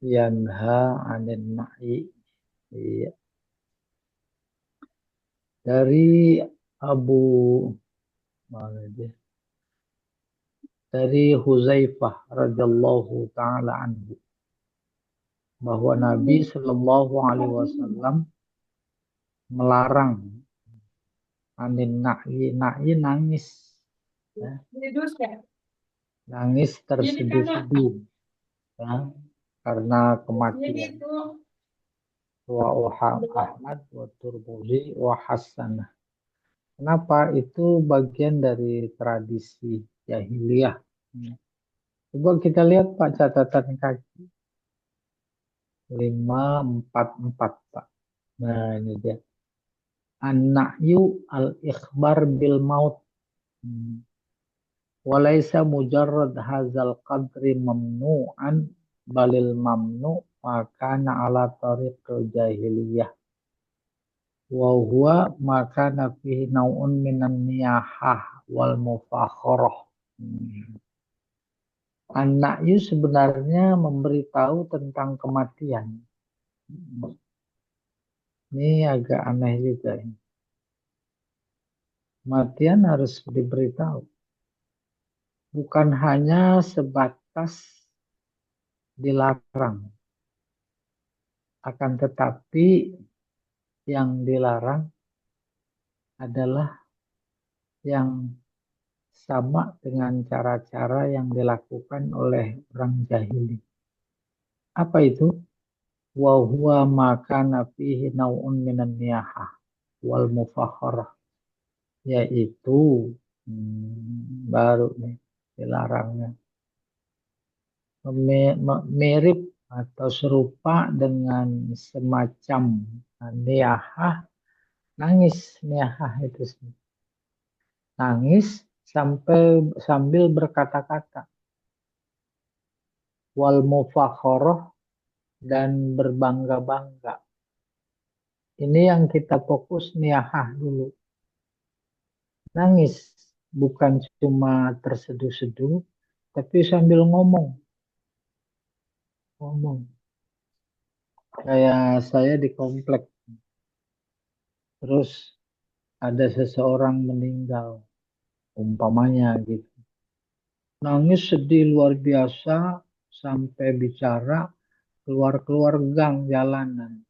yanha 'anil na'i. Iya. Dari Abu mana dia? Dari Huzaifah radhiyallahu taala anhu bahwa Nabi Shallallahu alaihi wasallam melarang anin na'i, na'i nangis, ya. Nangis terseduh-seduh, ya, karena kematian. Wa Ahmad wa Turmuzi wa Hasanah. Kenapa? Itu bagian dari tradisi jahiliyah. Coba kita lihat Pak catatan kaki 544 Pak. Nah ini dia. An-na'yu al-ikhbar bil maut. Walaysa mujarrad hazal qadri mamnu'an balil mamnu makana ala tariqil jahiliyah. Wa huwa makana fihi nau'un minan niyahah wal mufakharah. An-na'yu sebenarnya memberitahu tentang kematian. Ini agak aneh juga ini. Kematian harus diberitahu. Bukan hanya sebatas dilarang. Akan tetapi yang dilarang adalah yang sama dengan cara-cara yang dilakukan oleh orang jahili. Apa itu? Wa huwa ma kana fihi nau'un minan niyahah wal mufakharah. Yaitu baru nih dilarangnya. Mirip atau serupa dengan semacam niyahah, nangis. Niyahah itu nangis sambil berkata-kata. Wal mufakharah dan berbangga-bangga. Ini yang kita fokus niyahah dulu. Nangis bukan cuma terseduh-seduh, tapi sambil ngomong. Kayak saya di komplek, terus ada seseorang meninggal, umpamanya gitu. Nangis sedih luar biasa sampai bicara keluar-keluar gang jalanan.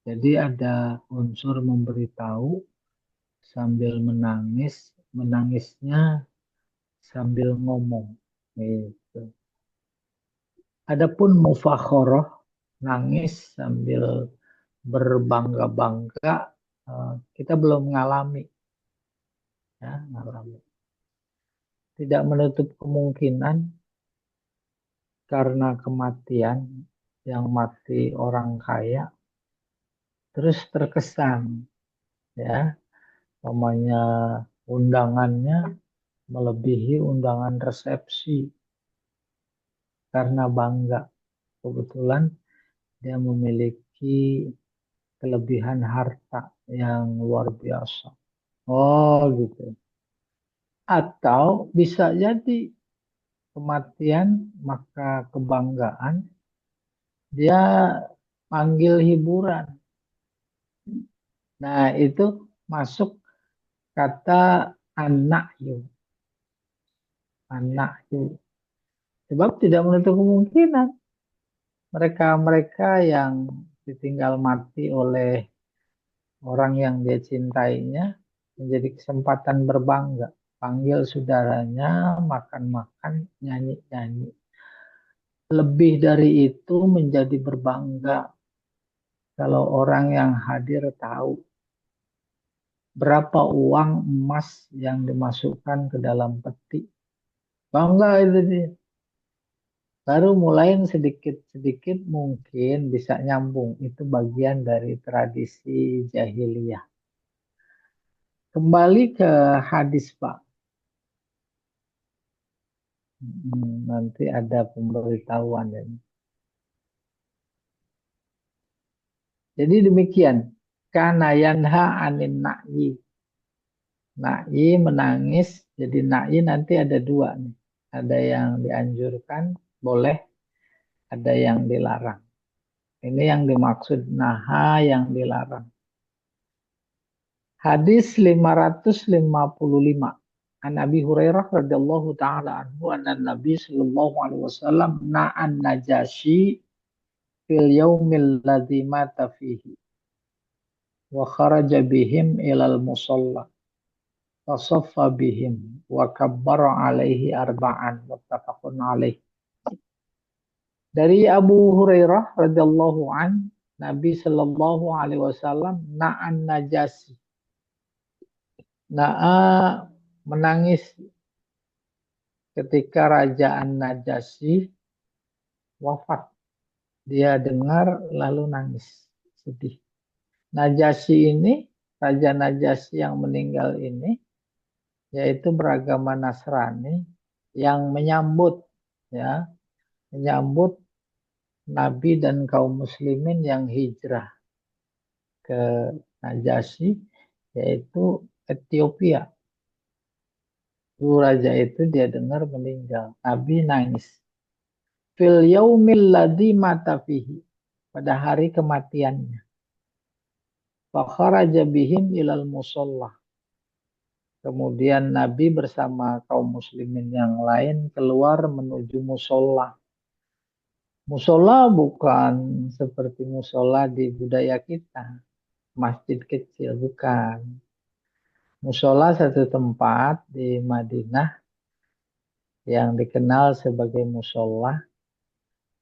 Jadi ada unsur memberitahu sambil menangis, menangisnya sambil ngomong. Gitu. Adapun mufakhoroh, nangis sambil berbangga-bangga, kita belum mengalami. Ya, mengalami. Tidak menutup kemungkinan karena kematian yang mati orang kaya, terus terkesan, ya, namanya undangannya melebihi undangan resepsi karena bangga. Kebetulan dia memiliki kelebihan harta yang luar biasa. Oh gitu. Atau bisa jadi kematian maka kebanggaan dia panggil hiburan. Nah itu masuk kata anak yuk. Anak yuk. Sebab tidak menutup kemungkinan mereka-mereka yang ditinggal mati oleh orang yang dia cintainya menjadi kesempatan berbangga. Panggil saudaranya, makan-makan, nyanyi-nyanyi. Lebih dari itu menjadi berbangga kalau orang yang hadir tahu berapa uang emas yang dimasukkan ke dalam peti. Bangga itu dia. Baru mulai sedikit-sedikit mungkin bisa nyambung. Itu bagian dari tradisi jahiliyah. Kembali ke hadis Pak. Nanti ada pemberitahuan. Jadi demikian. Kana yanha anin na'i. Na'i menangis. Jadi na'i nanti ada dua nih. Ada yang dianjurkan boleh. ada yang dilarang. Ini yang dimaksud naha yang dilarang. Hadis 555. An Abi Hurairah radhiyallahu taala anhu anna Nabi sallallahu alaihi wasallam na'an Najasyi fil yaumil ladzi mata fihi wa kharaja bihim ilal musalla fasaffa bihim wa kabbara alaihi arba'an muttafaqun alaih. Dari Abu Hurairah radhiyallahu an, Nabi sallallahu alaihi wasallam na'an Najasyi. Na'a menangis ketika Rajaan Najasyi wafat. Dia dengar lalu nangis, sedih. Najasyi ini, Raja Najasyi yang meninggal ini, yaitu beragama Nasrani yang menyambut, ya, menyambut Nabi dan kaum muslimin yang hijrah ke Najasyi, yaitu Ethiopia. Raja itu dia dengar meninggal. Nabi nangis. Fil yaumil ladzi mata fihi. Pada hari kematiannya. Fakharaja bihim ilal musalla. Kemudian Nabi bersama kaum muslimin yang lain keluar menuju musola. Musola bukan seperti musola di budaya kita. Masjid kecil, bukan. Musola satu tempat di Madinah yang dikenal sebagai musola,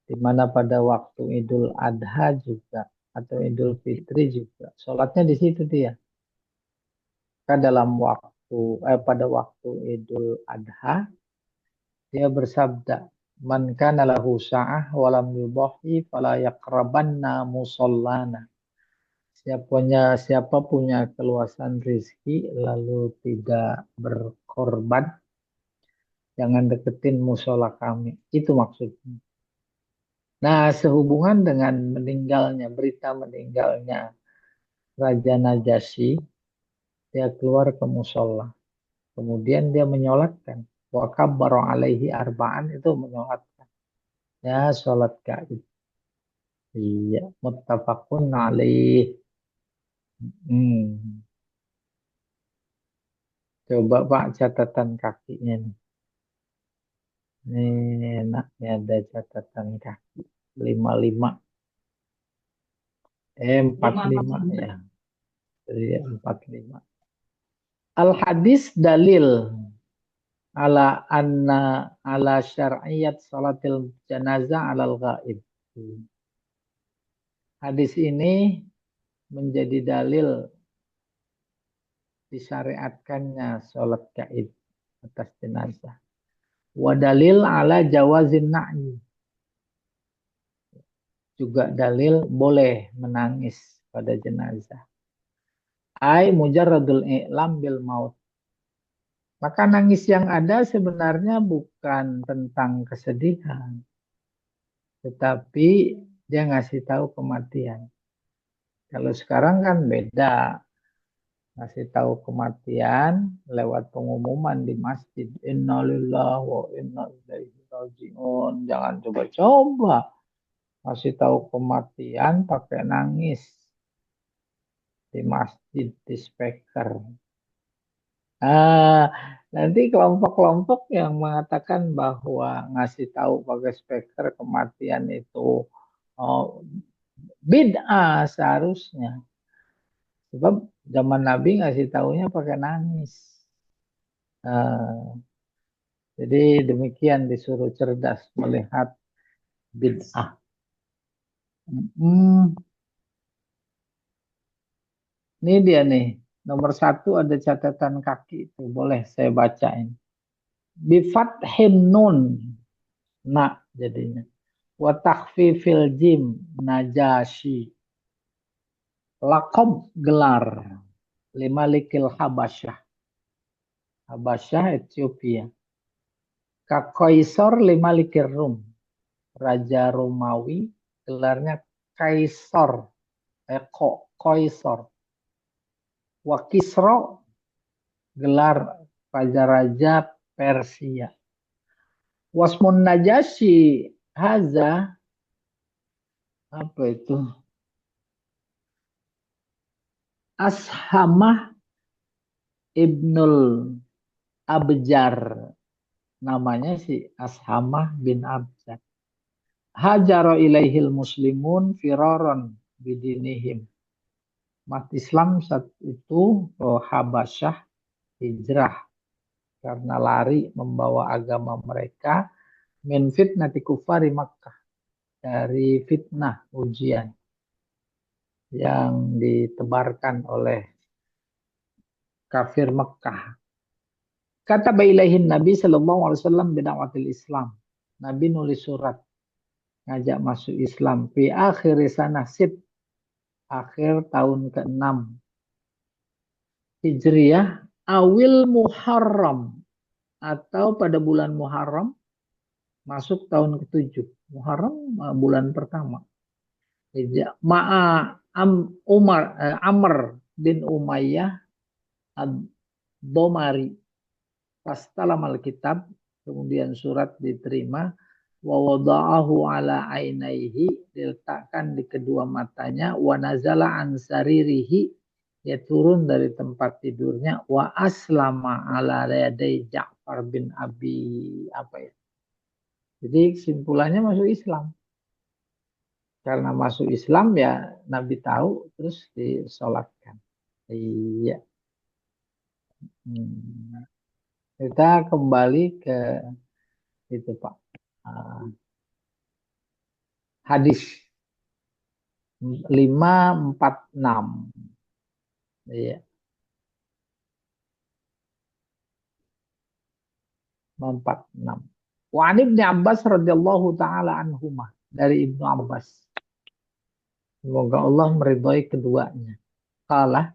di mana pada waktu Idul Adha juga atau Idul Fitri juga sholatnya di situ dia. Kan dalam pada waktu Idul Adha dia bersabda, "Man kana lahu sa'ah wa lam yudhi fala yaqrabanna musallana." Siapa punya keluasan rezeki lalu tidak berkorban, jangan deketin musola kami. Itu maksudnya. Nah, sehubungan dengan berita meninggalnya Raja Najasyi, dia keluar ke musola. Kemudian dia menyolatkan. Wa kabbara alaihi arba'an, itu menyolatkan. Ya, sholat gaib. Iya, muttafaqun alaih. Hmm. Coba Pak catatan kakinya nih. Ini enaknya ada catatan kaki. 55. 45 ya. Jadi 45. Al hadis dalil ala anna ala syar'iyat salatil janazah alal ghaib. Hadis ini menjadi dalil disyariatkannya sholat gaib atas jenazah. Wa dalil ala jawazin na'i. Juga dalil boleh menangis pada jenazah. Ai mujarradul i'lam bil maut. Maka nangis yang ada sebenarnya bukan tentang kesedihan, tetapi dia ngasih tahu kematian. Kalau sekarang kan beda. Ngasih tahu kematian lewat pengumuman di masjid. Innalillahi wa inna ilaihi raji'un. Jangan coba-coba ngasih tahu kematian pakai nangis di masjid, di speaker. Nanti kelompok-kelompok yang mengatakan bahwa ngasih tahu pakai speaker kematian itu bid'ah seharusnya. Sebab zaman Nabi ngasih taunya pakai nangis. Jadi demikian disuruh cerdas melihat bid'ah. Ini dia nih. Nomor 1 ada catatan kaki itu. Boleh saya bacain. Bifathin nun. Nak jadinya. Wa takhfifil jim. Najasyi. Lakob gelar. Limalikil Habasyah. Habasyah Ethiopia. Kakoisor limalikir Rum. Raja Romawi. Gelarnya Kaisor. Koisor. Wa Kisro, gelar raja-raja Persia. Wasmun Najasyi haza, Apa itu? Ashamah Ibnul Abjar. Namanya si Ashamah bin Abjar. Hajara ilaihil muslimun firaron bidinihim. Umat Islam saat itu Habasyah hijrah karena lari membawa agama mereka min fitnati kufari Makkah, dari fitnah ujian yang ditebarkan oleh kafir Mekah. Kata bailahin Nabi Sallallahu Alaihi Wasallam bidakwatil Islam. Nabi nulis surat ngajak masuk Islam. Fi akhir sana sit, akhir tahun ke-6 Hijriyah, awil Muharram, atau pada bulan Muharram masuk tahun ke-7. Muharram bulan pertama. Ma'a Amr bin Umayyah ad-Domari. Fastalam al-kitab, kemudian surat diterima. Wa wada'ahu ala ainaihi, diletakkan di kedua matanya. Wa nazala an saririhi, dia turun dari tempat tidurnya. Wa aslama ala yadai Ja'far bin Abi apa ya. Jadi kesimpulannya masuk Islam. Karena masuk Islam ya Nabi tahu, terus disolatkan. Iya. Kita kembali ke itu Pak. Hadis 546. Iya, 546. Wa an Ibnu Abbas radhiyallahu taala anhumah, dari Ibnu Abbas. Semoga Allah meridhai keduanya. Qala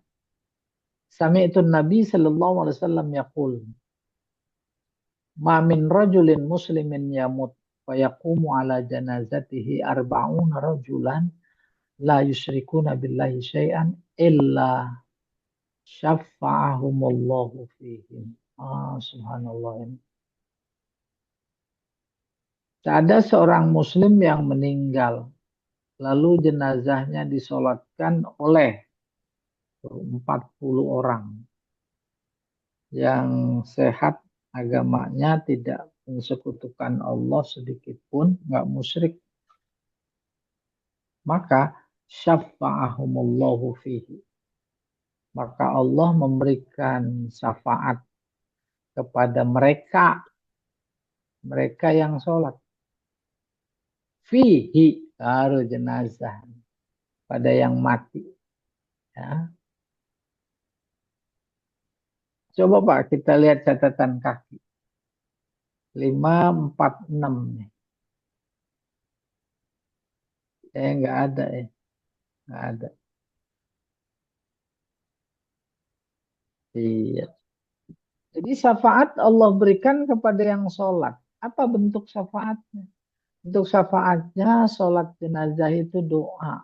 sami'tu Nabi sallallahu alaihi wasallam yaqul ma min rajulin muslimin yamut fa yaqumu ala janazatihi arba'una rajulan la yusyrikuna billahi syai'an illa syafa'ahumullahu fihim. Subhanallah. Ada seorang muslim yang meninggal, lalu jenazahnya disolatkan oleh 40 orang yang sehat agamanya, tidak mensekutukan Allah sedikit pun, nggak musyrik. Maka syafa'ahumullahu fihi. Maka Allah memberikan syafaat kepada mereka yang sholat. Fihi, baru jenazah, pada yang mati. Ya. Coba Pak kita lihat catatan kaki. 546 nih. Nggak ada ya. Nggak ada. Iya. Jadi syafaat Allah berikan kepada yang sholat. Apa bentuk syafaatnya? Bentuk syafaatnya sholat jenazah itu doa.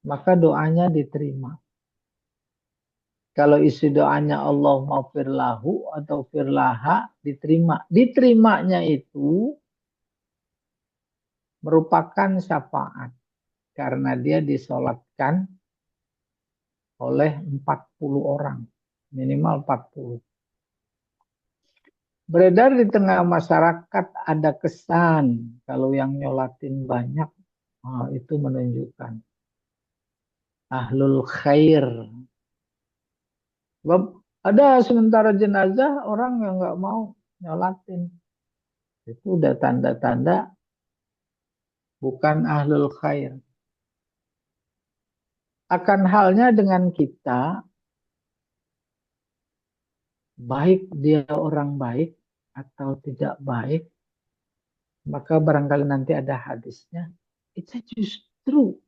Maka doanya diterima. Kalau isi doanya Allah maghfir lahu atau firlaha, diterima. Diterimanya itu merupakan syafaat. Karena dia disolatkan oleh 40 orang. Minimal 40. Beredar di tengah masyarakat ada kesan kalau yang nyolatin banyak, itu menunjukkan ahlul khair. Sebab ada sementara jenazah orang yang nggak mau nyolatin. Itu udah tanda-tanda bukan ahlul khair. Akan halnya dengan kita, baik dia orang baik atau tidak baik, maka barangkali nanti ada hadisnya, kita justru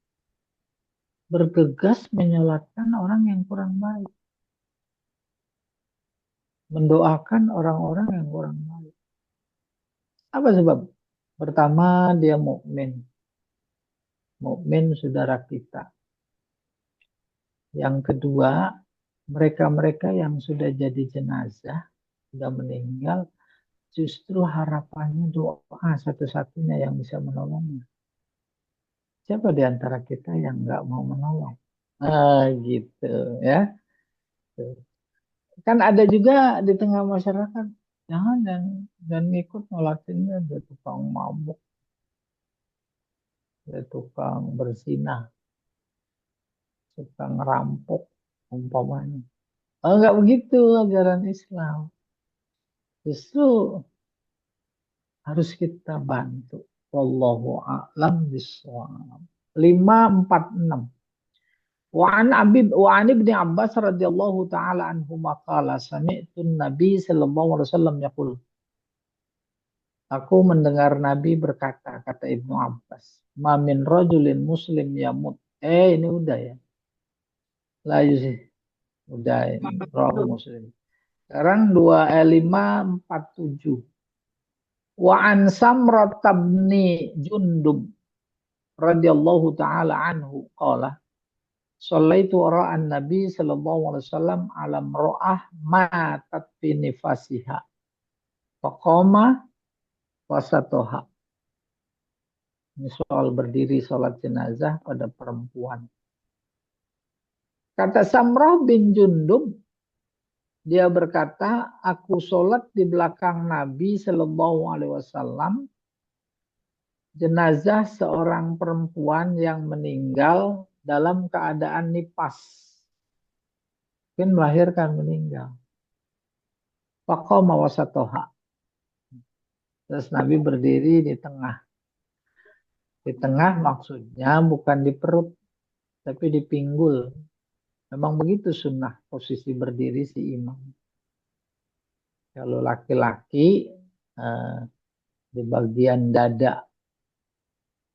bergegas menyolatkan orang yang kurang baik, mendoakan orang-orang yang kurang baik. Apa sebab? Pertama, dia mukmin, mukmin saudara kita. Yang kedua, mereka-mereka yang sudah jadi jenazah, sudah meninggal, Justru harapannya doa satu-satunya yang bisa menolongnya. Siapa di antara kita yang nggak mau menolong? Gitu ya. Kan ada juga di tengah masyarakat, jangan dan ngikut ngelatinnya, dia tukang mabuk, dia tukang berzinah, tukang ngerampok, umpamanya. Enggak begitu ajaran Islam. Justru harus kita bantu. Wallahu a'lam bishawab. 546. Wa an ibni Abbas radhiyallahu taala anhuma qala sami'tu Nabi sallallahu alaihi wasallam yaqul. Aku mendengar Nabi berkata, kata Ibnu Abbas, "Mamin rajulin muslim yamut." Ini udah ya. Layu sih. Udah ini. Rawahu Muslim. Sekarang 547. Wa an Samrat bin Jundub radhiyallahu taala anhu qala Sallaitu wara'an Nabi sallallahu alaihi wasallam ala mra'ah matat fi nifasiha. Faqama wasatoha. Ini soal berdiri sholat jenazah pada perempuan. Kata Samrah bin Jundub, dia berkata, aku sholat di belakang Nabi Sallallahu Alaihi Wasallam, jenazah seorang perempuan yang meninggal dalam keadaan nifas. Mungkin melahirkan meninggal. Faqama wasatoha. Terus Nabi berdiri di tengah. Di tengah maksudnya bukan di perut, tapi di pinggul. Memang begitu sunnah posisi berdiri si imam. Kalau laki-laki di bagian dada,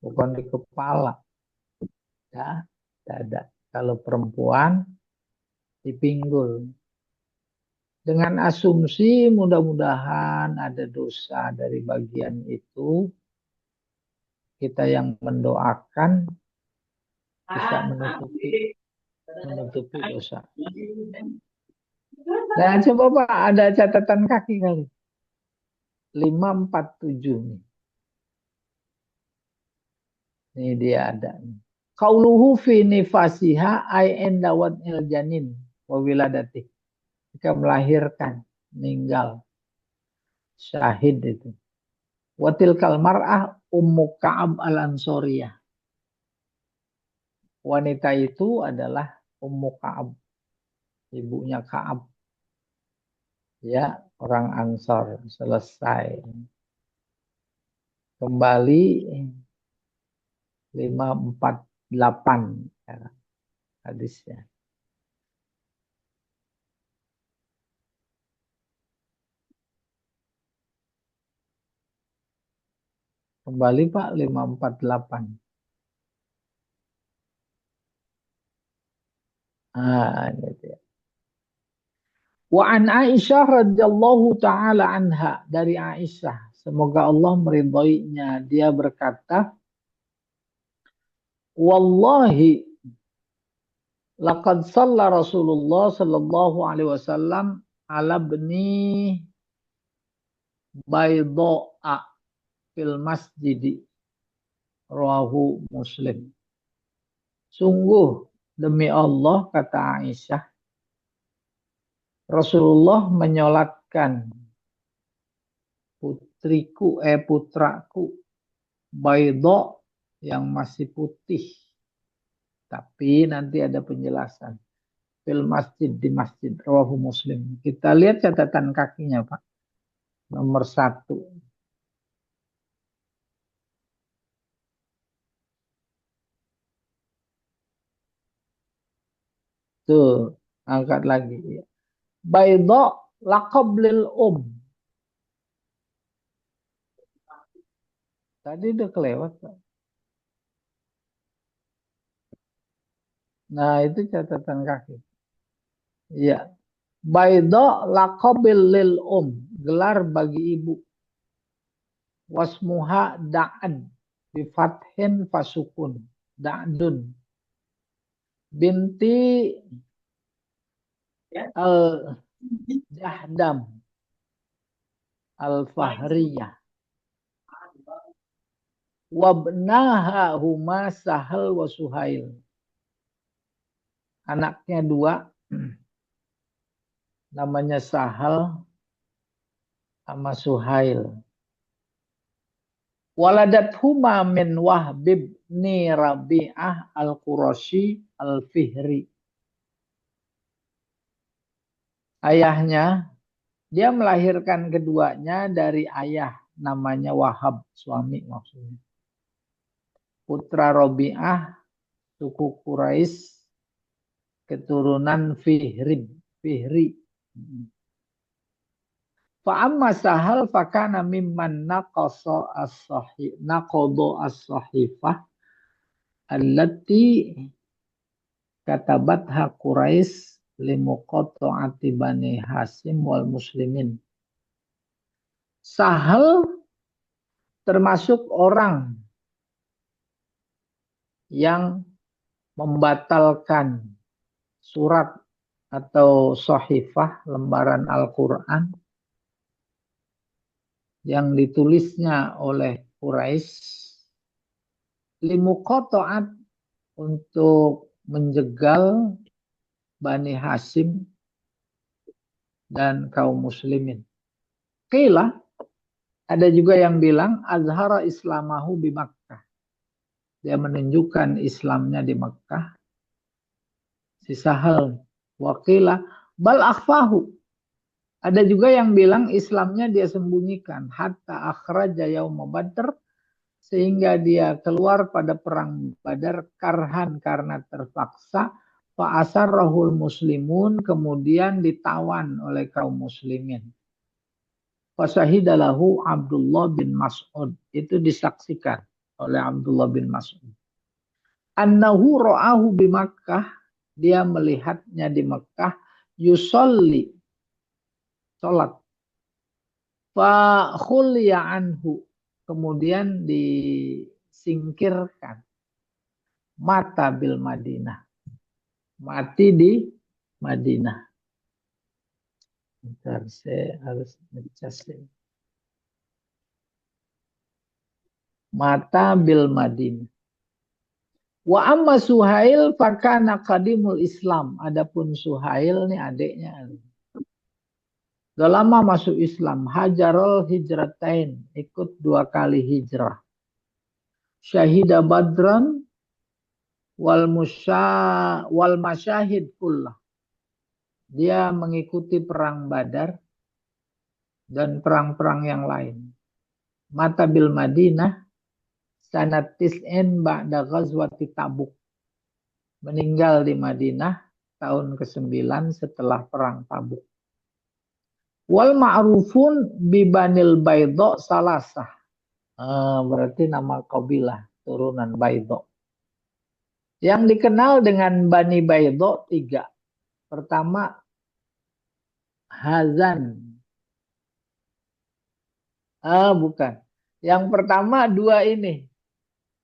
bukan di kepala, ya, dada. Kalau perempuan di pinggul. Dengan asumsi mudah-mudahan ada dosa dari bagian itu, kita yang mendoakan bisa menutupi dosa. Nah, coba Pak, ada catatan kaki kali. 547 nih. Ini dia ada nih. Qauluhu fi nifasiha ay endawat il janin wa wiladati. Jika melahirkan, meninggal. Syahid itu. Watil kalmar'ah Ummu Ka'ab al-Ansoriyah. Wanita itu adalah Ummu Ka'ab. Ibunya Ka'ab. Ya, orang Ansor. Selesai. Kembali 548 ya, hadisnya. Kembali Pak 548. Ini dia. Wa an Aisyah radhiyallahu taala anha, dari Aisyah, semoga Allah meridhoinya, dia berkata, wallahi laqad shalla Rasulullah sallallahu alaihi wasallam ala bni Bayda'a fil masjidi, rawahu Muslim. Sungguh demi Allah, kata Aisyah, Rasulullah menyolatkan putraku Bayda yang masih putih. Tapi nanti ada penjelasan. Fil masjid, di masjid. Rawahu Muslim. Kita lihat catatan kakinya Pak. Nomor 1. Tuh, angkat lagi. Bayda laqab lil Tadi udah kelewat Pak. Nah, itu catatan kaki. Iya. Bayda laqabil lil gelar bagi ibu. Wasmuha da'ad bifathin fasukun. Da'dun. Binti al-Jahdam. Al-Fahriyah. Wabnaha huma Sahal wa Suhail. Anaknya dua, namanya Sahal sama Suhail. Waladat huma min Wahbib ni Rabi'ah al-Qurashi al-Fihri. Ayahnya, dia melahirkan keduanya dari ayah namanya Wahab, suami maksudnya. Putra Rabi'ah, suku Quraisy, keturunan Fihri. Fa'amma Sahal fakana mimman naqasa as-sahifah allati katabatha Quraisy limuqatta'ati Bani Hasim wal muslimin. Sahal termasuk orang yang membatalkan surat atau sahifah lembaran Al-Quran yang ditulisnya oleh Quraisy limuqatta'at untuk menjegal Bani Hasim dan kaum muslimin. Qila, ada juga yang bilang azhara islamahu di Makkah. Dia menunjukkan Islamnya di Makkah. Si Sahal. Waqila bal akhfahu. Ada juga yang bilang Islamnya dia sembunyikan. Hatta akhraja yauma Badr. Sehingga dia keluar pada perang Badar karhan karena terpaksa. Fa'asarrahul muslimun. Kemudian ditawan oleh kaum muslimin. Fasahidalahu Abdullah bin Mas'ud. Itu disaksikan oleh Abdullah bin Mas'ud. Annahu ra'ahu bi Makkah. Dia melihatnya di Mekah. Yusolli. Sholat. Fa khulya anhu. Kemudian disingkirkan. Mata bil Madinah. Mati di Madinah. Bentar, saya harus ngecas ini. Mata bil Madinah. Wa amma Suhail fakana qadimul Islam. Adapun Suhail nih adiknya. Sudah lama masuk Islam. Hajarul hijratain. Ikut 2 kali hijrah. Syahida Badran wal masyahid kullah. Dia mengikuti perang Badar dan perang-perang yang lain. Mata bil Madinah sanat tis'in ba'da ghazwati Tabuk. Meninggal di Madinah tahun ke-9 setelah perang Tabuk. Wal ma'rufun bibanil Baidho salasah. Berarti nama kabilah turunan Baidho. Yang dikenal dengan Bani Baidho 3. Pertama Hazan. Bukan. Yang pertama 2 ini.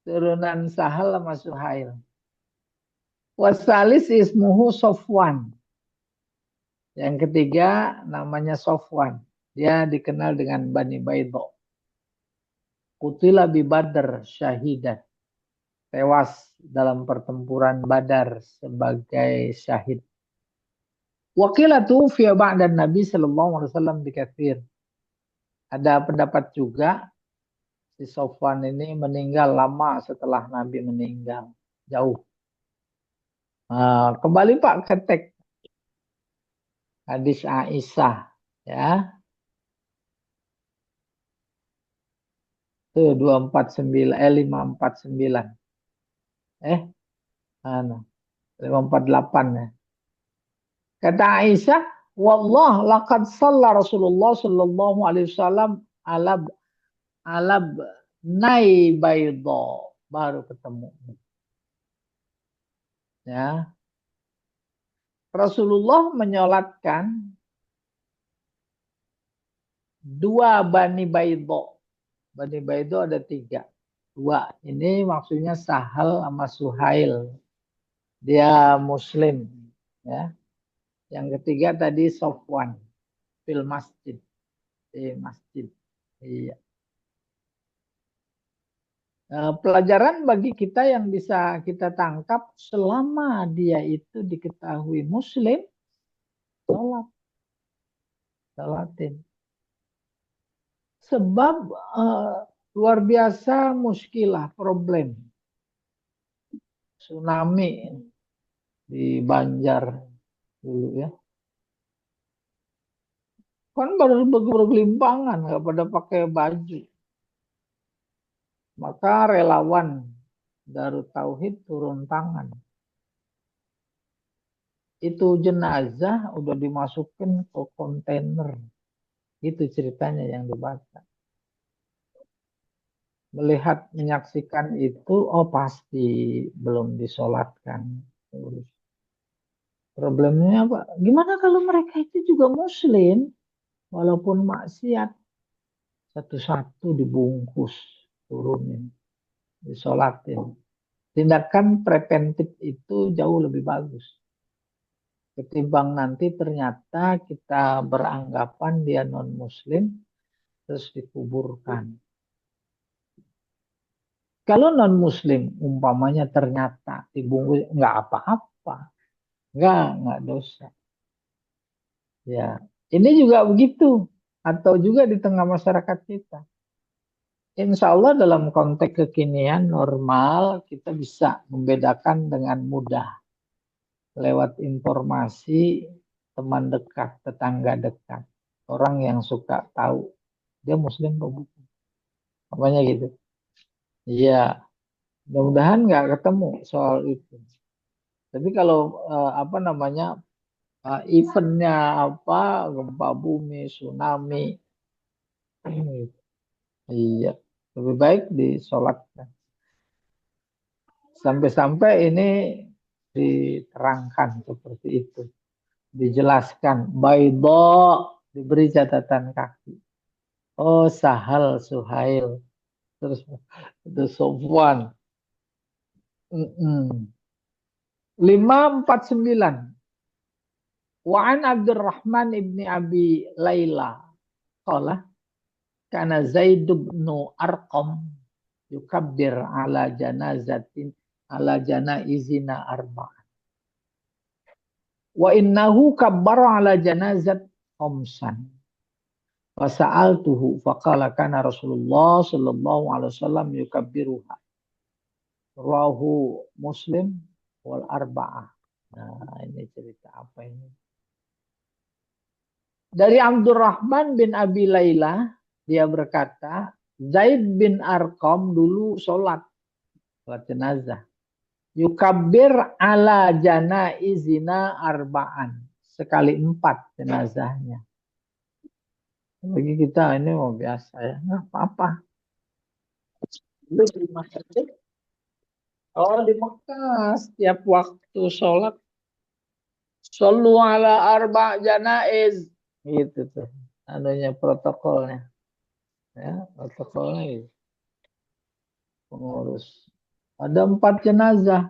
Turunan Sahal sama Suhail. Wasalis ismuhu Sofwan. Yang ketiga namanya Sofwan. Dia dikenal dengan Bani Baidho. Qutila bi Badr syahidan. Tewas dalam pertempuran Badar sebagai syahid. Waqilatu fi ba'da Nabi sallallahu alaihi wasallam bikatsir. Ada pendapat juga si Sofwan ini meninggal lama setelah Nabi meninggal. Jauh. Kembali Pak ke teks hadis Aisyah ya. Tuh 249 549. 548 ya. Kata Aisyah, wallah laqad shalla Rasulullah sallallahu alaihi wasallam alab nai baydha. Baru ketemu. Ya. Rasulullah menyolatkan 2 Bani Baydho. Bani Baydho ada 3. 2. Ini maksudnya Sahal sama Suhail. Dia Muslim. Ya. Yang ketiga tadi Sofwan. Fil masjid. di masjid. Iya. Pelajaran bagi kita yang bisa kita tangkap selama dia itu diketahui Muslim, sholat, sholatin. Sebab eh, luar biasa muskilah, problem, tsunami di Banjar dulu ya. Kan baru bergelimpangan, nggak pada pakai baju. Maka relawan Darut Tauhid turun tangan. Itu jenazah udah dimasukin ke kontainer. Itu ceritanya yang dibaca. Melihat, menyaksikan itu, oh pasti belum disolatkan. Problemnya apa? Gimana kalau mereka itu juga muslim, walaupun maksiat, satu-satu dibungkus, turunin, disolatin. Tindakan preventif itu jauh lebih bagus. Ketimbang nanti ternyata kita beranggapan dia non-muslim, terus dikuburkan. Kalau non-muslim, umpamanya ternyata dibungkus, nggak apa-apa. Nggak dosa. Ya, ini juga begitu. Atau juga di tengah masyarakat kita. Insya Allah dalam konteks kekinian normal kita bisa membedakan dengan mudah lewat informasi teman dekat, tetangga dekat, orang yang suka tahu dia Muslim atau bukan. Apanya gitu. Iya, mudah-mudahan nggak ketemu soal itu. Tapi kalau apa namanya eventnya apa gempa bumi, tsunami, iya lebih baik disolatkan. Sampai-sampai ini diterangkan seperti itu. Dijelaskan. Baido diberi catatan kaki. Oh Sahal Suhail. Terus itu Sofwan. 549. Wa'an Abdurrahman ibni Abi Layla. Qala kana Zaid bin Arqam yukabbir ala janazatin ala janaizina arba. Wa innahu kabbara ala janazat khamsan. Fasa'altuhu faqala kana Rasulullah sallallahu alaihi wasallam yukabbiruha. Rawahu Muslim wal arba'ah. Nah, ini cerita apa ini? Dari Abdurrahman bin Abi Layla, dia berkata, Zaid bin Arqam dulu sholat jenazah. Yukabbir ala janaizina arba'an. Sekali 4 jenazahnya. Bagi kita ini mau biasa ya, nggak apa-apa. Lu di masjid. Oh di Mekah setiap waktu sholat, shollu ala arba janaiz, gitu tuh, anunya protokolnya, ya protokolnya gitu. Pengurus. Ada 4 jenazah,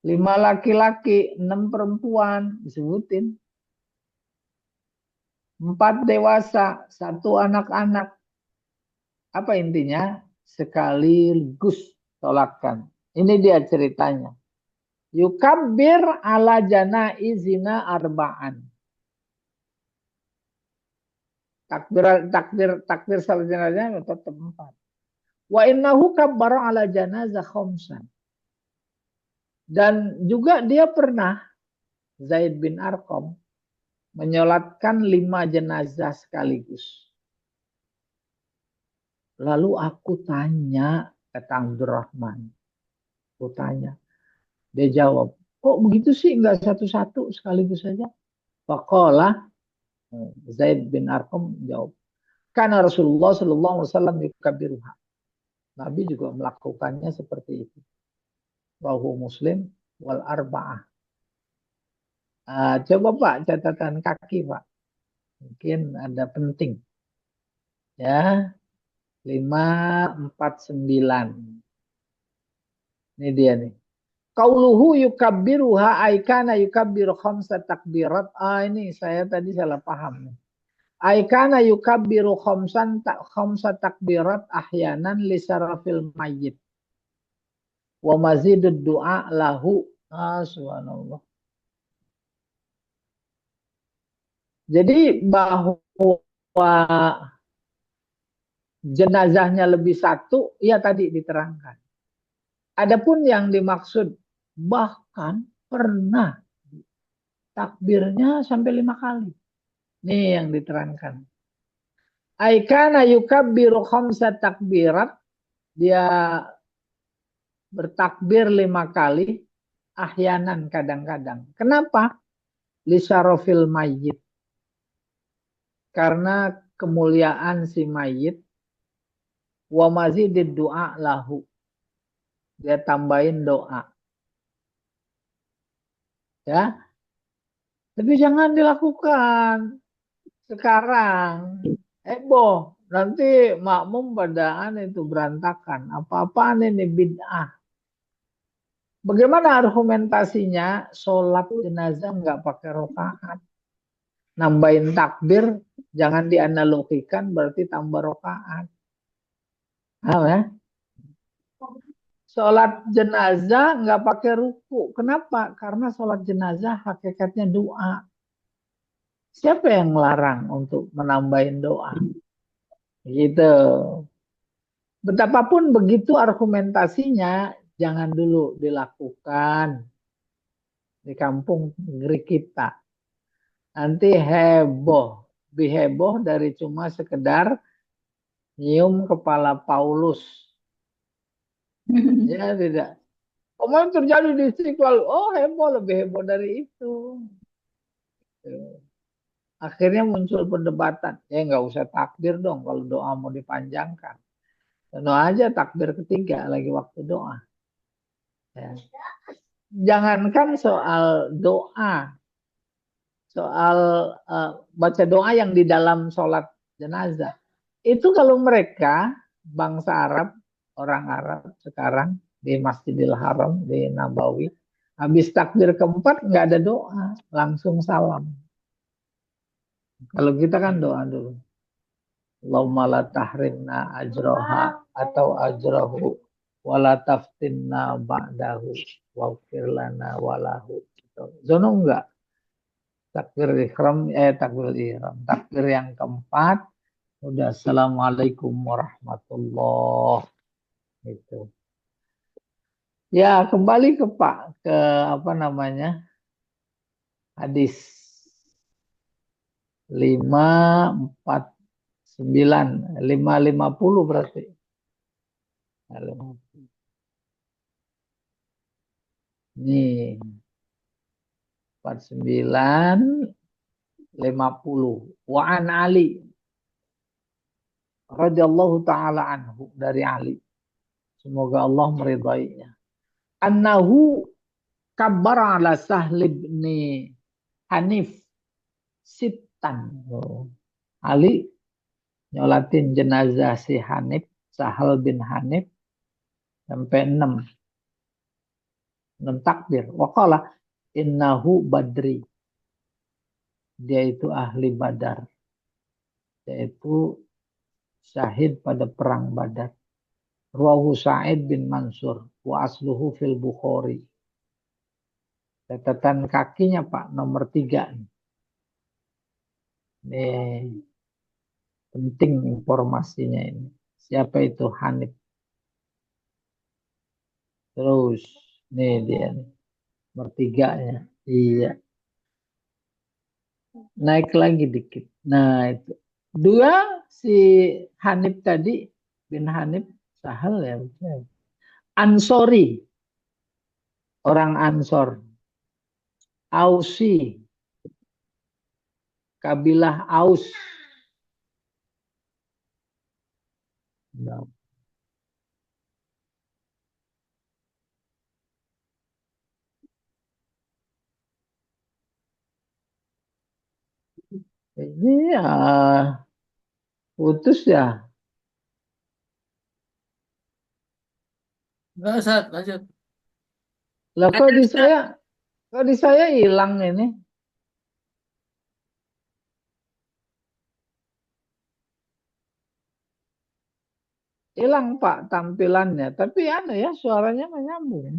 5 laki-laki, 6 perempuan disebutin, 4 dewasa, 1 anak-anak. Apa intinya? Sekaligus sholatkan. Ini dia ceritanya. Yukabbir ala janaizina arba'an. Takbir salat jenazah tetap 4. Wa innahu kabbara ala janazah khamsan. Dan juga dia pernah, Zaid bin Arqam, menyolatkan 5 jenazah sekaligus. Lalu aku tanya, kata Abdurrahman. Aku tanya. Dia jawab, kok begitu sih enggak satu-satu sekaligus saja? Faqala, Zaid bin Arqam jawab, karena Rasulullah sallallahu alaihi wasallam yukabbiruha. Nabi juga melakukannya seperti itu. Rawahu Muslim wal arba'ah. Coba Pak catatan kaki Pak. Mungkin ada penting. Ya, 549. Ini dia nih. Qauluhu yukabbiruha aikana yukabbiru khamsa takbirat. Ini saya tadi salah paham nih. Aikana yukabbiru khamsa takbirat ahyanan li sarafil mayyit wa mazidud du'a lahu. Subhanallah. Jadi bahwa jenazahnya lebih satu, ya tadi diterangkan. Adapun yang dimaksud bahkan pernah takbirnya sampai 5 kali. Ini yang diterangkan. Aikana yukabbiru khamsa takbirat. Dia bertakbir 5 kali. Ahyanan kadang-kadang. Kenapa? Lisarofil mayyit. Karena kemuliaan si mayyit. Wa mazidid du'a lahu. Dia tambahin doa. Ya. Tapi jangan dilakukan sekarang. Heboh. Nanti makmum padaan itu berantakan. Apa-apaan ini bid'ah. Bagaimana argumentasinya? Sholat jenazah nggak pakai rokaat. Nambahin takbir, jangan dianalogikan berarti tambah rokaat. Ya? Sholat jenazah nggak pakai ruku. Kenapa? Karena sholat jenazah hakikatnya doa. Siapa yang melarang untuk menambahin doa? Gitu. Betapapun begitu argumentasinya, jangan dulu dilakukan di kampung negeri kita. Nanti heboh. Heboh dari cuma sekedar nyium kepala Paulus. Ya tidak. Kemarin terjadi di Istiqlal. Oh heboh, lebih heboh dari itu. Akhirnya muncul perdebatan. Ya nggak usah takbir dong kalau doa mau dipanjangkan. Doa aja takbir ketiga lagi waktu doa. Ya. Jangankan soal doa. Soal baca doa yang di dalam sholat jenazah. Itu kalau mereka bangsa Arab, orang Arab sekarang di Masjidil Haram, di Nabawi, habis takbir keempat nggak ada doa, langsung salam. Kalau kita kan doa dulu. Allahumma la tahrimna ajroha atau ajrohu wala taftinna ba'dahu waghfir lana walahu. Zono enggak. Takbir ihram, takbir ihram. Takbir yang keempat, udah assalamualaikum warahmatullah. Itu. Ya kembali ke Pak, ke apa namanya, hadis 549, 550 berarti. Nih, 4950. Wa an Ali radhiyallahu taala anhu, dari Ali. Semoga Allah meridainya. Annahu kabbara ala Sahl bin Hanif Sitan. Ali nyolatin jenazah si Hanif, Sahal bin Hanif sampai 6 takbir. Waqala innahu badri. Dia itu ahli Badar. Yaitu syahid pada perang Badar. Ruwahu Sa'id bin Mansur wa asluhu fil Bukhari. Catatan kakinya Pak nomor 3. Ini penting informasinya ini. Siapa itu Hanif? Terus nih dia nih. Nomor 3-nya. Iya. Naik lagi dikit. Nah itu. 2 si Hanif tadi, bin Hanif Sahal ya. Ansori. Orang Ansor. Ausi. Kabilah Aus. Nah. Ini ya putus ya. Enggak, Ustaz, lanjut. Lah kok di saya hilang ini. Hilang Pak tampilannya, tapi anu ya suaranya menyambung.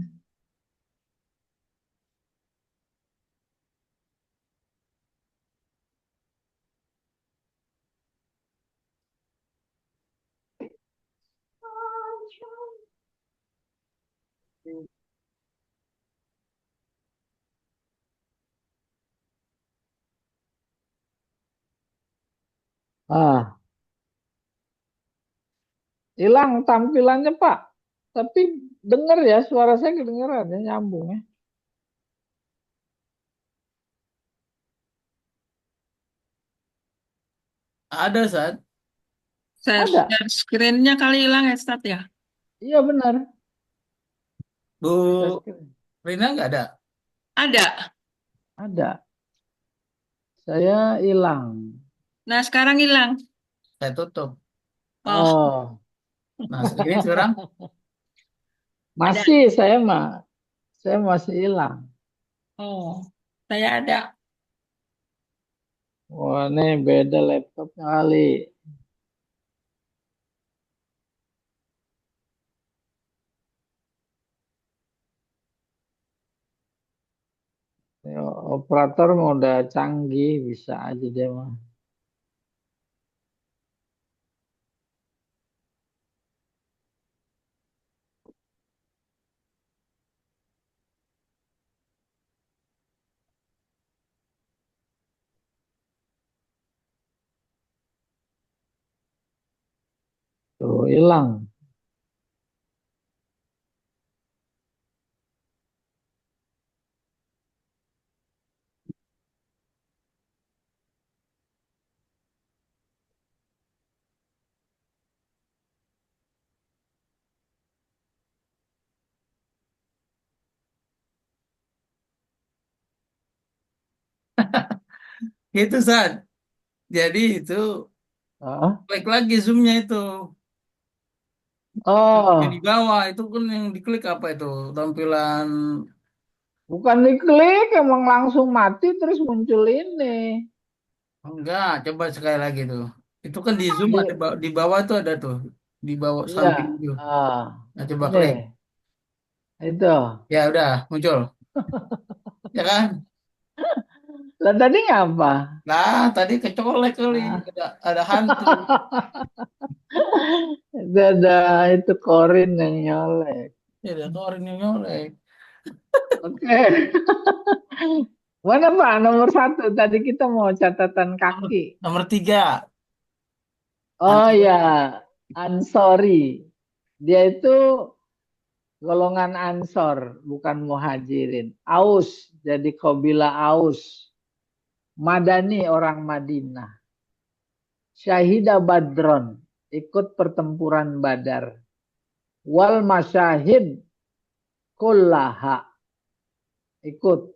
Ah, hilang tampilannya Pak. Tapi dengar ya suara saya kedengeran ya nyambung ya. Ada saat Ada. Share screen-nya kali hilang ya, Stat ya? Iya benar. Saya Bu screen. Rina nggak ada. Ada. Ada. Saya hilang. Nah, sekarang hilang. Saya tutup. Oh, Oh, Nah, ini sekarang ada. masih saya masih hilang. Oh, saya ada. Wah, ini beda laptopnya kali. Ya, operator mah udah canggih, bisa aja dia mah. Tuh, hilang. itu saat. Jadi itu Ah. klik lagi zoomnya itu. Yang di Oh, bawah itu kan yang diklik apa itu? Tampilan bukan diklik, emang langsung mati terus muncul ini. enggak, coba sekali lagi tuh. Itu kan di zoom ada Di, di bawah tuh ada tuh. Di bawah iya, samping itu. Nah, coba ini, klik. itu. Ya udah muncul. Ya kan? Lah tadi ngapa? Nah, tadi kecolek kali. Ah. Ada hantu. Itu ada itu korin yang nyolek. Ya ada orang yang nyolek. Oke. Mana Pak nomor satu? Tadi kita mau catatan Nomor, kaki. nomor 3. Oh ya, Ansori. Ansori. Dia itu golongan Ansor, bukan Muhajirin. Aus, jadi kabilah Aus. Madani orang Madinah. Syahida Badron, ikut pertempuran Badar. Wal masyahid kullaha, ikut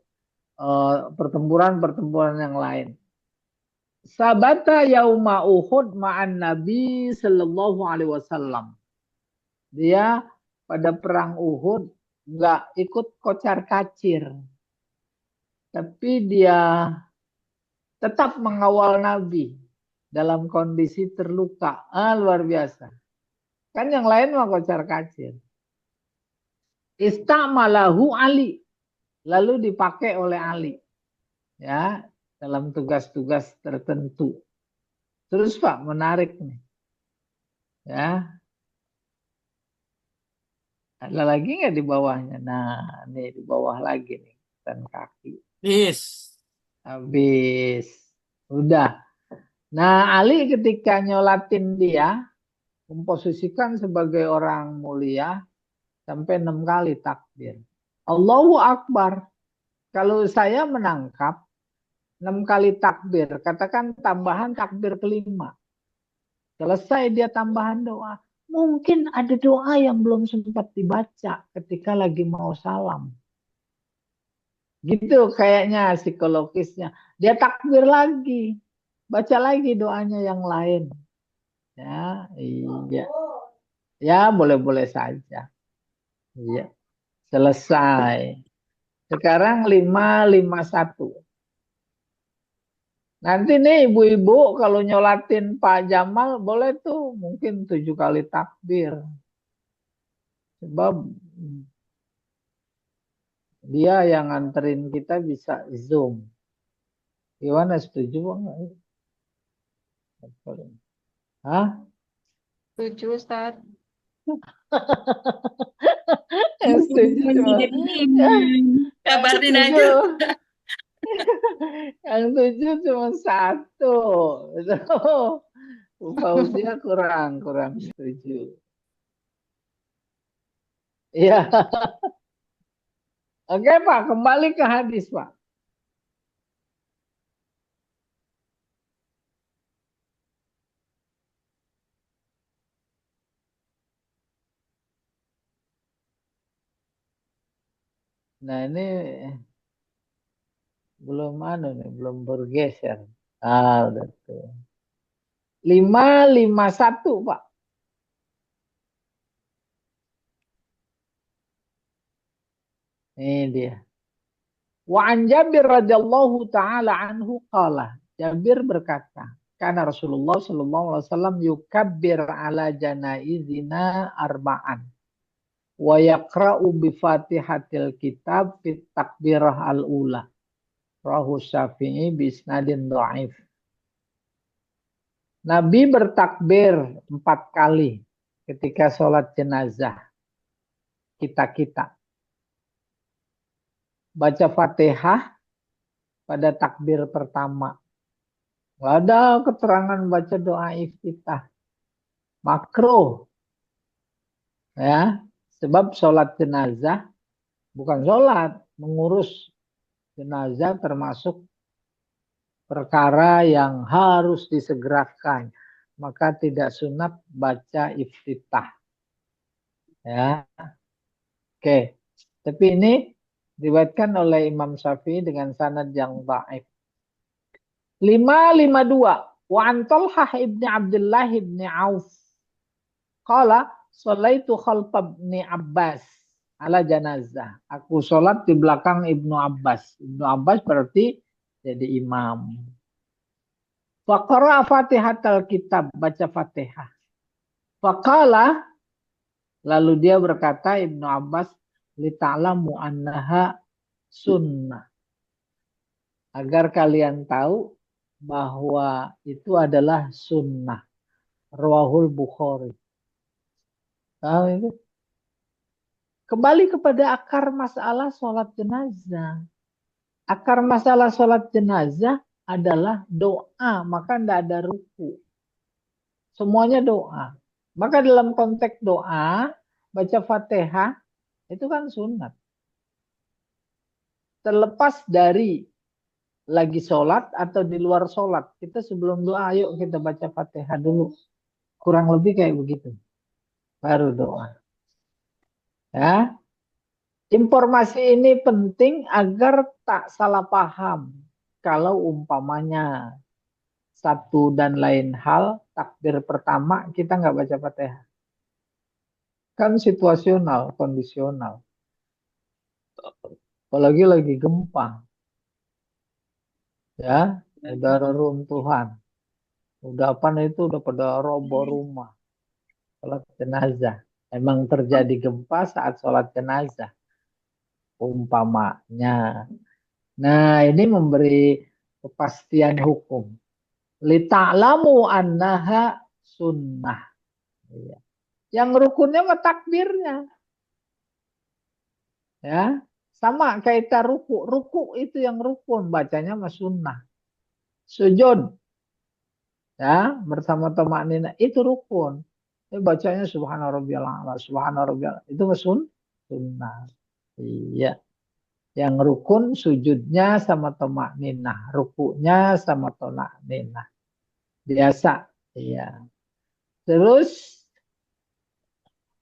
pertempuran-pertempuran yang lain. Sabata yauma Uhud ma'an Nabi sallallahu alaihi wasallam. Dia pada perang Uhud nggak ikut kocar kacir, tapi dia tetap mengawal Nabi dalam kondisi terluka. Luar biasa. Kan yang lain mah kocar kacir. Istamalahu Ali, lalu dipakai oleh Ali ya dalam tugas-tugas tertentu. Terus Pak menarik nih ya. Ada lagi nggak di bawahnya? Nah, nih di bawah lagi nih dan kaki. Is. Habis. Udah. Nah, Ali ketika nyolatin dia memposisikan sebagai orang mulia sampai 6 kali takbir. Allahu Akbar. Kalau saya menangkap 6 kali takbir, katakan tambahan takbir kelima. Selesai dia tambahan doa. Mungkin ada doa yang belum sempat dibaca ketika lagi mau salam. Gitu kayaknya psikologisnya. Dia takbir lagi. Baca lagi doanya yang lain. Ya, iya. Ya, boleh-boleh saja. Iya, selesai. Sekarang 551. Nanti nih ibu-ibu kalau nyolatin Pak Jamal boleh tuh mungkin 7 kali takbir. Sebab dia yang nganterin kita bisa Zoom. Gimana, setuju nggak? Hah? Setuju, Ustaz. Yang setuju cuma yang Kabarin setuju aja. yang setuju cuma satu. Bu Fauzia kurang setuju. Iya. Oke Pak, kembali ke hadis Pak. Nah ini belum bergeser. Udah tuh. 551 Pak. Ini dia. Wa an Jabir radhiyallahu taala anhu qala. Jabir berkata, karena Rasulullah sallallahu alaihi wasallam yukabbir ala janaizina arba'an wa yaqra'u bi Fatihatil kitab fit takbirah al-ula. Rahu Syafi'i bi isnadin dhaif. Nabi bertakbir 4 kali ketika sholat jenazah kita. Baca Fatihah pada takbir pertama. Nggak ada keterangan baca doa iftitah. Makruh. Ya, sebab sholat jenazah bukan sholat, mengurus jenazah termasuk perkara yang harus disegerakan. Maka tidak sunat baca iftitah. Ya, oke. Tapi ini diriwayatkan oleh Imam Syafi'i dengan sanad yang dhaif. 552. Wa an Talhah ibni Abdullah ibni Auf. Qala sholaitu khalfa ibni Abbas ala janazah. Aku sholat di belakang Ibnu Abbas. Ibnu Abbas berarti jadi imam. Faqara Fatihatal kitab, baca Fatihah. Faqala, lalu dia berkata Ibnu Abbas, li ta'lamu annaha sunnah. Agar kalian tahu bahwa itu adalah sunnah. Rawahul Bukhari. Tahu itu? Kembali kepada akar masalah sholat jenazah. Akar masalah sholat jenazah adalah doa, maka tidak ada ruku. Semuanya doa. Maka dalam konteks doa, baca Fatihah, itu kan sunat. Terlepas dari lagi sholat atau di luar sholat. Kita sebelum doa, ayo kita baca Fatihah dulu. Kurang lebih kayak begitu. Baru doa. Ya. Informasi ini penting agar tak salah paham. Kalau umpamanya satu dan lain hal, takbir pertama kita nggak baca Fatihah. Kan situasional, kondisional. Apalagi lagi gempa. Ya, udah reruntuhan. Udah apa itu, udah pada roboh rumah. Sholat jenazah. Emang terjadi gempa saat sholat jenazah. Umpamanya. Nah, ini memberi kepastian hukum. Li ta'lamu annaha sunnah. Iya. Yang rukunnya mah takbirnya. Ya, sama kaitan ruku. Ruku itu yang rukun, bacanya mah sunnah. Sujud, ya, bersama tamaknina itu rukun. Ini bacanya subhana rabbiyal a'la, subhana rabbiyal. Itu mah sunnah. Iya. Yang rukun sujudnya sama tamakninah, rukunya sama tamakninah. Biasa, iya. Terus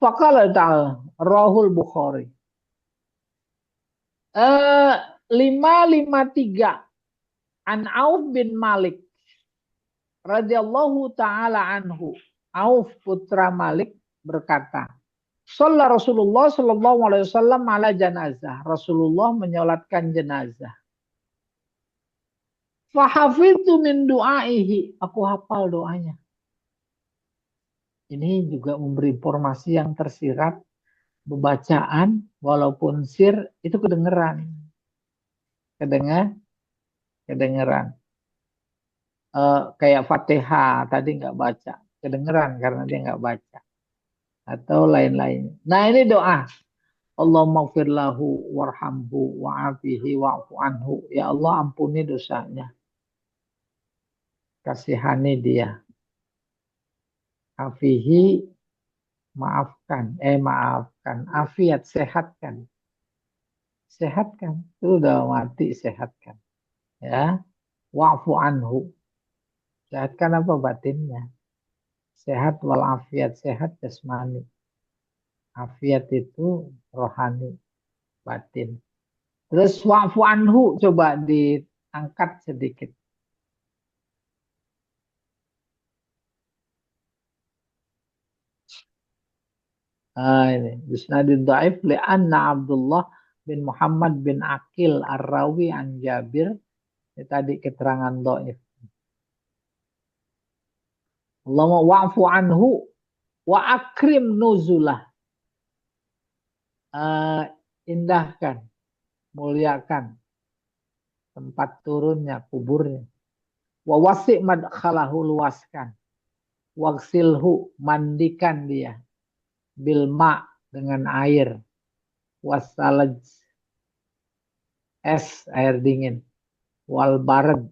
faqala ta'ala Rahul Bukhari. 553 An Auf bin Malik radhiyallahu taala anhu. Auf putra Malik berkata, Shalla Rasulullah sallallahu alaihi wasallam ala janazah. Rasulullah menyolatkan jenazah. Fahafidtu min du'aihi. Aku hafal doanya. Ini juga memberi informasi yang tersirat. Bacaan walaupun sir itu kedengeran. Kedengeran. Kayak Fatihah tadi nggak baca. Kedengeran karena dia nggak baca. Atau lain-lain. Nah ini doa. Allahumma gfir lahu warhamhu wa'afihi wa'fu anhu. Ya Allah ampuni dosanya. Kasihani dia. Afihi maafkan. Maafkan. Afiat sehatkan. Sehatkan. Itu udah mati sehatkan. Ya. Wa'fu anhu. Sehatkan apa batinnya? Sehat walafiat. Sehat jasmani. Afiat itu rohani. Batin. Terus wa'fu anhu. Coba diangkat sedikit. Ini bisnadid dhaif li'anna Abdullah bin Muhammad bin Aqil Ar-Rawi an Jabir. Ini tadi keterangan dhaif. Allahumma wa'fu anhu wa akrim nuzulah. Indahkan, muliakan tempat turunnya, kuburnya. Wa wasi' madkhalahu, luaskan. Wagsilhu, mandikan dia. Bilma, dengan air. Wasalaj, es, air dingin. Wal barad.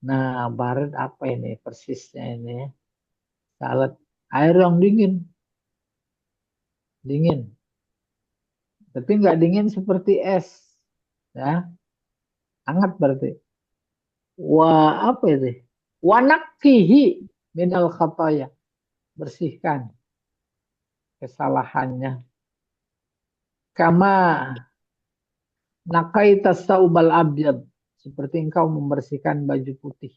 Nah, barad apa ini persisnya ini? Salad, air yang dingin. Dingin. Tapi nggak dingin seperti es. Ya. Hangat berarti. Apa itu? Wanakkihi minal khataya. Bersihkan kesalahannya. Kama nakaita saubal abyad. Seperti engkau membersihkan baju putih.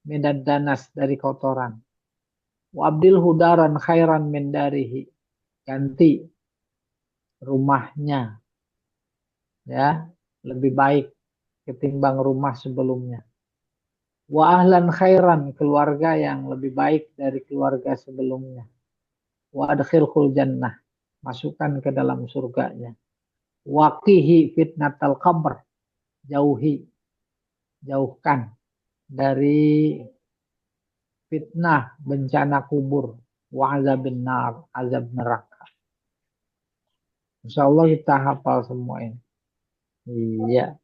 Minad danas, dari kotoran. Wabdil hudaran khairan min darihi. Ganti rumahnya. Ya, lebih baik ketimbang rumah sebelumnya. Wa ahlan khairan, keluarga yang lebih baik dari keluarga sebelumnya. Wa adkhilhul jannah, masukkan ke dalam surganya. Waqihi fitnatal qabr, jauhkan dari fitnah bencana kubur. Wa azabin nar, azab neraka. Insya Allah kita hafal semua ini. Iya.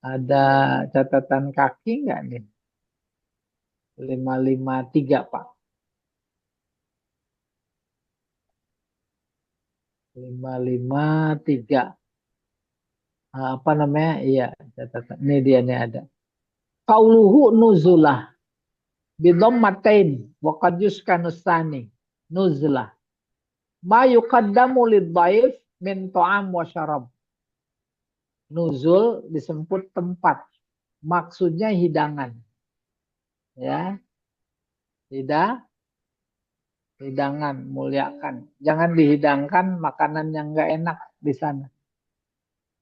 Ada catatan kaki nggak nih? 553 Pak. 553. Apa namanya? Iya, catatan. Ini dia nih ada. Qauluhu nuzulah bidhammatain wa qad yuskanu tsani. Nuzulah. Ma yuqaddamu lidhaif min ta'am wa syarab. Nuzul disebut tempat. Maksudnya hidangan. Ya. Hidangan, muliakan. Jangan dihidangkan makanan yang enggak enak di sana.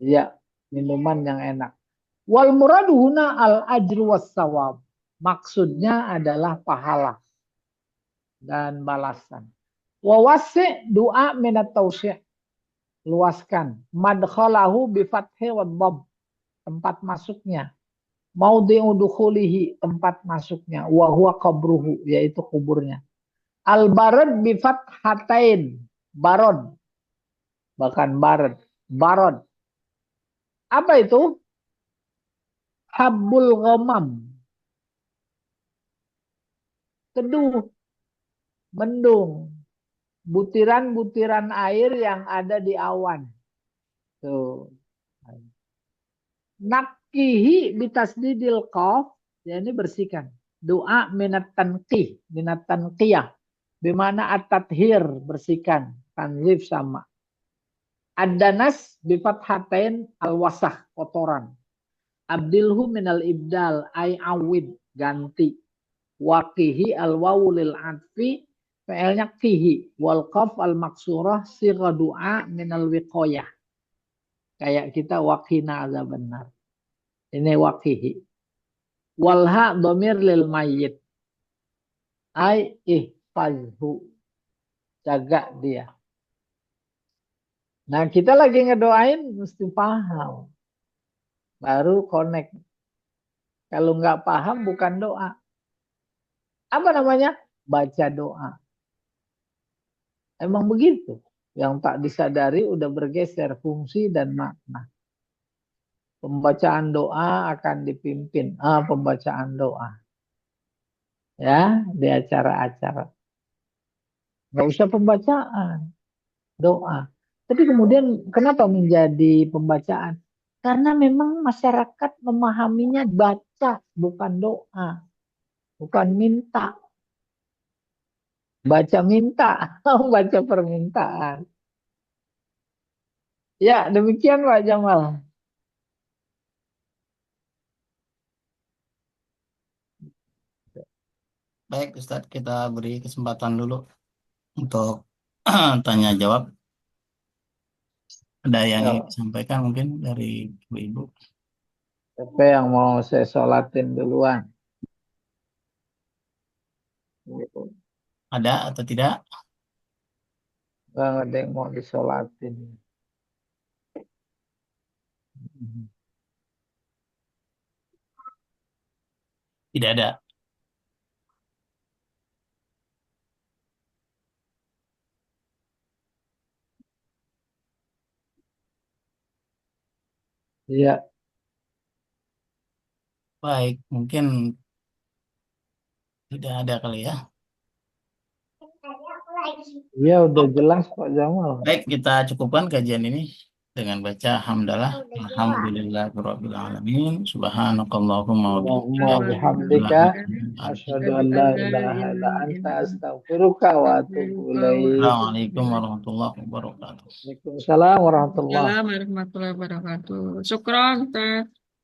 Ya, minuman yang enak. Wal muradu huna al ajru was sawab. Maksudnya adalah pahala dan balasan. Wa wasi' du'a minat tausi'. Luaskan. Madkhalahu bi fathi wad dhab. Tempat masuknya. Maudhi'u dukhulihi, tempat masuknya. Wa huwa qabruhu, yaitu kuburnya. Al barad bi fathatain. Barod. Bahkan barad. Barod. Apa itu? Habbul ghamam. Teduh. Mendung. Butiran-butiran air yang ada di awan. Tuh. Nakihi bitasdidil qaf. Ya, ini bersihkan. Doa minat tanqih. Minat tanqiyah. Bimana at-tathir, bersihkan. Tanzif sama. Ad-danas bifathatain al-wasah, kotoran. Abdilhu minal ibdal ay awid, ganti. Waqihi al-wawulil atfi, fi'ilnya qihi. Wal qaf al-maksurah sigha du'a minal wiqoyah. Kayak kita waqina azabannar. Ini waqihi. Walha domir lil mayit. Ai ihfazhu. Jaga dia. Nah, kita lagi ngedoain mesti paham. Baru connect. Kalau nggak paham bukan doa. Apa namanya? Baca doa. Emang begitu. Yang tak disadari udah bergeser fungsi dan makna. Pembacaan doa akan dipimpin. Pembacaan doa. Ya, di acara-acara. Nggak usah pembacaan. Doa. Tapi kemudian kenapa menjadi pembacaan? Karena memang masyarakat memahaminya baca, bukan doa. Bukan minta. Baca minta. Baca permintaan. Ya, demikian Pak Jamal. Baik, Ustadz, kita beri kesempatan dulu untuk tanya jawab. Ada yang Ya, ingin disampaikan mungkin dari ibu-ibu? siapa yang mau saya sholatin duluan? Ada atau tidak? Nggak ada yang mau disolatin. Tidak ada. Iya, Baik, mungkin tidak ada kali ya. iya udah jelas Pak Jamal. Baik, kita cukupkan kajian ini dengan baca hamdalah. Alhamdulillahirabbil alamin. Subhanakallahumma wa Allahumma bihamdika asyhadu an la ilaha illa anta astaghfiruka wa atubu ilaik. Assalamualaikum warahmatullahi wabarakatuh. Waalaikumsalam warahmatullahi Assalamualaikum warahmatullahi wabarakatuh. Syukron, Ustaz.